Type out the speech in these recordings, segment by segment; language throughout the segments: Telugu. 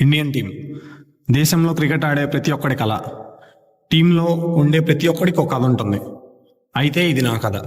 ఇండియన్ టీం దేశంలో క్రికెట్ ఆడే ప్రతి ఒక్కడి కళ. టీంలో ఉండే ప్రతి ఒక్కడికి ఒక కథ ఉంటుంది. అయితే ఇది నా కథ.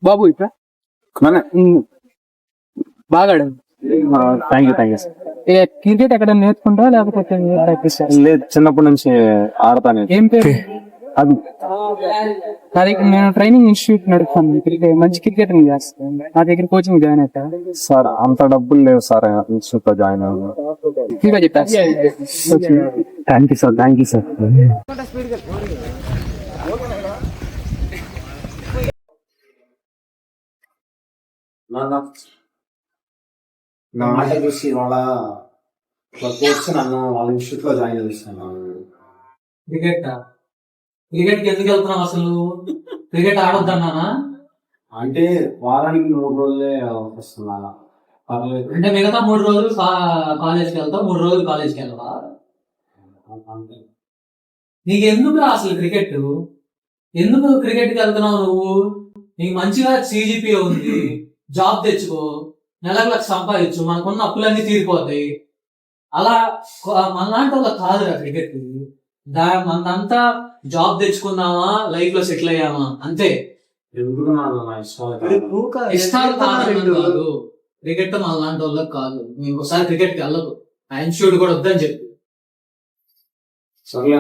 బాబు ఇట్లా బాగా థ్యాంక్ యూ సార్. క్రికెట్ ఎక్కడ నేర్చుకుంటా లేకపోతే ప్రాక్టీస్ లేదు, చిన్నప్పటి నుంచి ఆడతాను. ఏం పేరు? అది అది నేను ట్రైనింగ్ ఇన్స్టిట్యూట్ నడుపుతాను. క్రికెట్ మంచి క్రికెట్ చేస్తాను. నా దగ్గర కోచింగ్ జాయిన్ అవుతా సార్, అంత డబ్బులు లేవు సార్ ఇన్స్టిట్యూట్ లో జాయిన్ అవ్వాలి. Thank you sir. నా మాట చూసి వాళ్ళ కోచ్ నన్ను వాళ్ళ ఇన్స్టిట్యూట్ లో జాయిన్ చేస్తాను. క్రికెట్ ఎందుకు వెళ్తున్నావు అసలు? క్రికెట్ ఆడొద్దన్నానా? అంటే వారానికి 3 రోజులే వస్తున్నా. అంటే మిగతా 3 రోజులు కాలేజ్కి వెళ్తావు, 3 రోజులు కాలేజ్కి వెళ్ళవా? నీకు ఎందుకు అసలు క్రికెట్? ఎందుకు క్రికెట్కి వెళ్తున్నావు నువ్వు? నీకు మంచిగా CGPA ఉంది, జాబ్ తెచ్చుకో, నెలకు 1,00,000 సంపాదించు, మనకున్న అప్పులన్నీ తీరిపోతాయి. అలా మనలాంటి వాళ్ళకి కాదురా క్రికెట్. మనంతా జాబ్ తెచ్చుకుందామా, లైఫ్ లో సెటిల్ అయ్యామా అంతే. ఇష్టాలు కాదు, క్రికెట్ మనలాంటి వాళ్ళకి కాదు. నేను ఒకసారి క్రికెట్కి వెళ్ళకు, ఆ ఇన్స్టిట్యూట్ కూడా వద్దని చెప్పి. సరే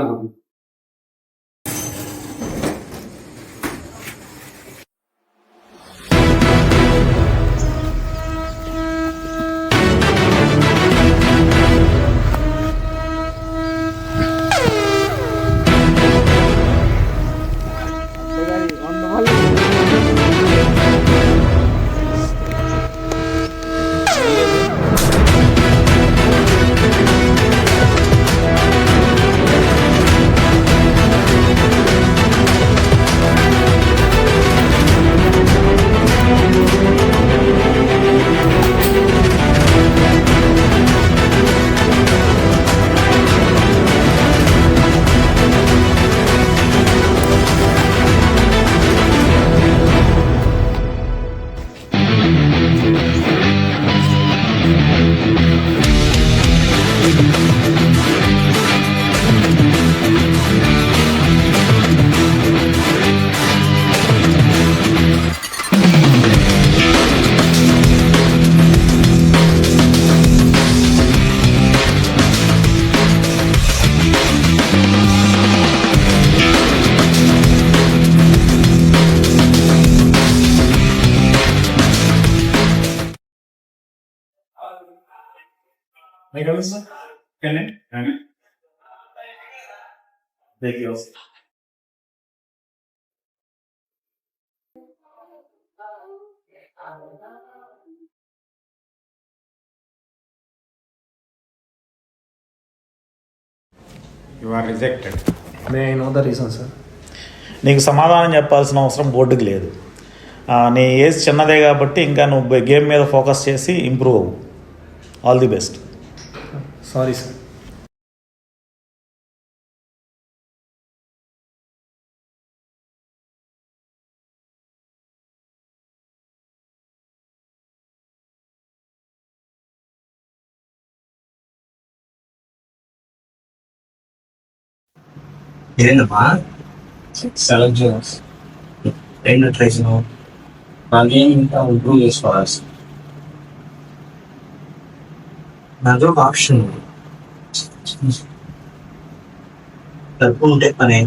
You are rejected. May I know the reason, sir? నీకు సమాధానం చెప్పాల్సిన అవసరం బోర్డుకి లేదు. నీ ఏజ్ చిన్నదే కాబట్టి ఇంకా నువ్వు గేమ్ మీద ఫోకస్ చేసి ఇంప్రూవ్ అవ్వు. All the best. Sorry, sir. ఏంటమ్మా సెలెక్ట్ చేయాల్సి రెండు ట్రైన్ మళ్ళీ ఇంకా ఇంప్రూవ్ చేసుకోవాల్సి నాతో ఒక ఆప్షన్ డబ్బు ఉంటే పని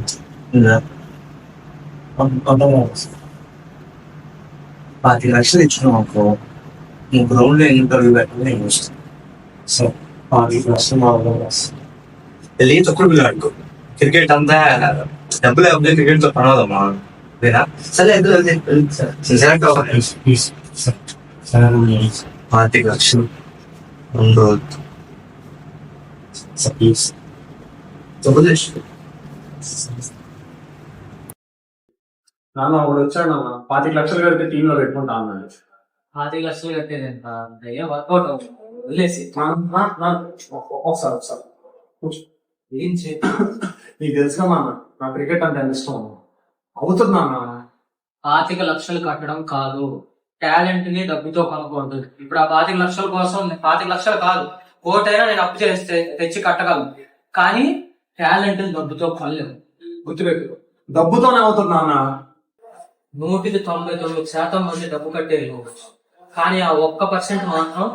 కొంత 10 లక్షలు ఇచ్చినాం అనుకో, నువ్వు గ్రౌండ్ లో ఇంటర్వ్యూ పెట్టాలి నేను వస్తాను. సో 10 లక్షలు మామూలుగా లేదు ఒక్కడు పిల్లాడు. క్రికెట్ అంతా డబ్బులు లేకపోతే క్రికెట్ తో పనవదమ్మా. వేరా సరే సెలెక్ట్ అవ్వాలి. 10 లక్షలు ఉండవద్దు. ప్లీజ్ వదిలేసి నాన్న ఒకడు వచ్చాడు నాన్న 25 లక్షలు కడితే టీమ్ లో పెట్టుకుంటా అన్నాడు. 25 లక్షలు కట్టేది ఎంత అయ్యా వర్కౌట్ అవుతుంది వదిలేసి ఒకసారి కూర్చో. ఏం చేయ నీకు తెలుసుగా నాన్న నా క్రికెట్ అంటే ఎంత ఇష్టం అవుతుంది నాన్న. 25 లక్షలు కట్టడం కాదు, టాలెంట్ ని డబ్బుతో కొనుక్కోవద్దు. ఇప్పుడు ఆ 25 లక్షల కోసం 25 లక్షలు కాదు, కోటైనా నేను అప్పు చేస్తే తెచ్చి కట్టగలను, కానీ టాలెంట్ డబ్బుతో కొనలేము. గుర్తుపెట్టు, డబ్బుతోనే అవుతుంది నాన్న. 99% మంది డబ్బు కట్టే వెళ్ళవచ్చు, కానీ ఆ 1% మాత్రం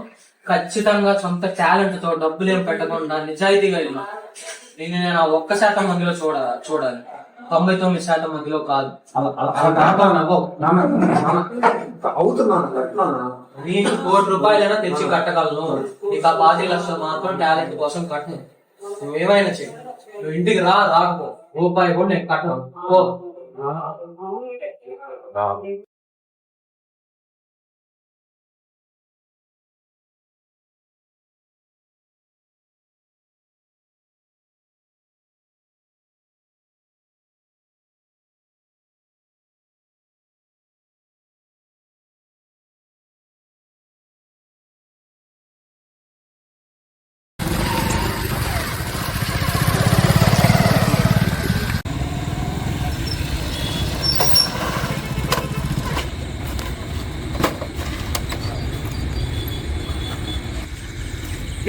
ఖచ్చితంగా సొంత టాలెంట్ తో డబ్బులేం పెట్టకుండా నిజాయితీగా వెళ్ళాలి. నేను ఆ 1% మందిలో చూడాలి, 99% మందిలో కాదు. అవుతుంది నాన్న. నీకు 1 కోటి రూపాయలైనా తెచ్చి కట్టగలను, నీకు ఆ 25 లక్షలు మాత్రం టాలెంట్ కోసం కట్టను. నువ్వేమైనా చెయ్యి, నువ్వు ఇంటికి రాకపో, రూపాయి కూడా నేను కట్టను. ఓ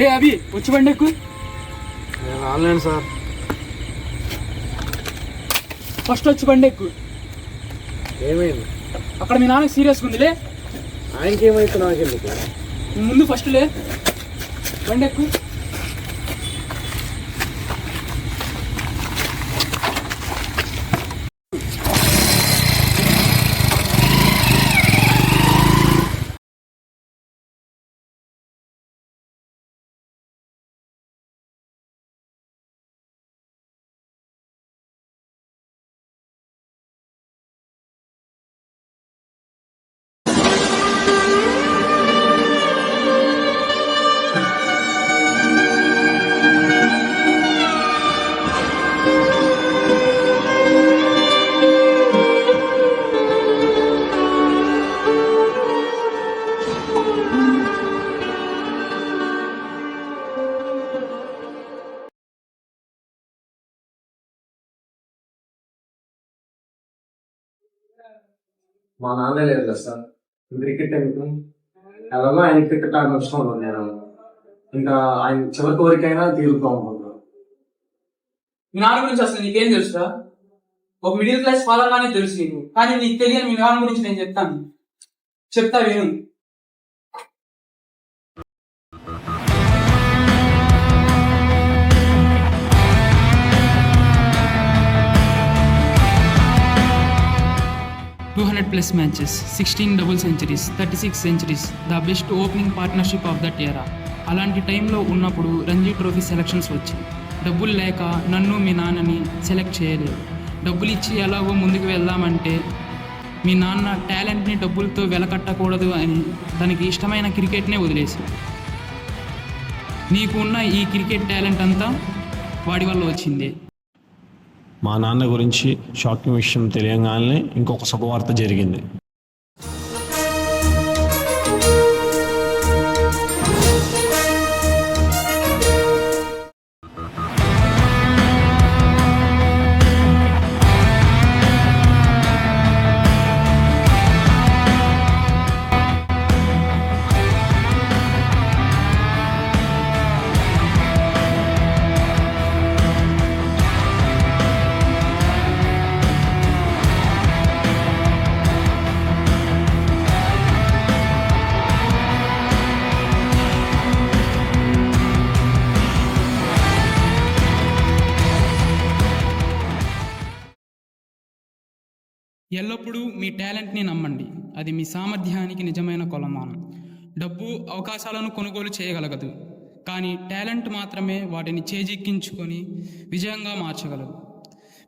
ఏ అభి వచ్చి బండి ఎక్కు. నేను ఆన్లైన్ సార్. ఫస్ట్ వచ్చి బండి ఎక్కు. ఏమైంది? అక్కడ మీ నాన్నకి సీరియస్గా ఉందిలే. ఆయనకి ఏమైతే నాకెందుకు? నువ్వు ముందు ఫస్ట్ లే బండి ఎక్కు. మా నాన్న లేదు కదా సార్, క్రికెట్ ఎందుకు? ఎలాగో ఆయన క్రికెట్ ఆడిన ఇష్టం ఉంది. నేను ఇంకా ఆయన చివరి కోరికైనా తీరుతూ అనుకుంటున్నాను. మీ నాన్న గురించి అసలు నీకేం తెలుసా? ఒక మిడిల్ క్లాస్ ఫాదర్ గానే తెలుసు నీకు, కానీ నీకు తెలియని మీ నాన్న గురించి నేను చెప్తా విను. +200 matches, 16 double centuries, 36 centuries, the best opening partnership of that ఎరా. అలాంటి టైంలో ఉన్నప్పుడు రంజీ ట్రోఫీ సెలక్షన్స్ వచ్చాయి. డబ్బులు లేక నన్ను మీ నాన్నని సెలెక్ట్ చేయలేదు. డబ్బులు ఇచ్చి ఎలాగో ముందుకు వెళ్దామంటే మీ నాన్న టాలెంట్ని డబ్బులతో వెలకట్టకూడదు అని తనకి ఇష్టమైన క్రికెట్నే వదిలేసి, నీకు ఉన్న ఈ క్రికెట్ టాలెంట్ అంతా వాడి వల్ల వచ్చింది. మా నాన్న గురించి షాకింగ్ విషయం తెలియగానే ఇంకొక శుభవార్త జరిగింది. ఎల్లప్పుడూ మీ టాలెంట్ని నమ్మండి, అది మీ సామర్థ్యానికి నిజమైన కొలమానం. డబ్బు అవకాశాలను కొనుగోలు చేయగలగదు, కానీ టాలెంట్ మాత్రమే వాటిని చేజిక్కించుకొని విజయంగా మార్చగలదు.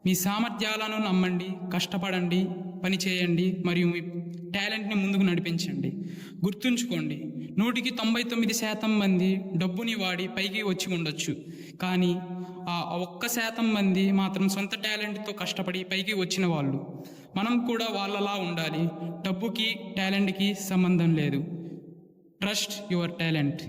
మీ సామర్థ్యాలను నమ్మండి, కష్టపడండి, పని చేయండి మరియు మీ టాలెంట్ని ముందుకు నడిపించండి. గుర్తుంచుకోండి, 99% మంది డబ్బుని వాడి పైకి వచ్చి ఉండొచ్చు, కానీ ఆ 1% మంది మాత్రం సొంత టాలెంట్తో కష్టపడి పైకి వచ్చిన వాళ్ళు. మనం కూడా వాళ్ళలా ఉండాలి. డబ్బుకి టాలెంట్కి సంబంధం లేదు. Trust your talent.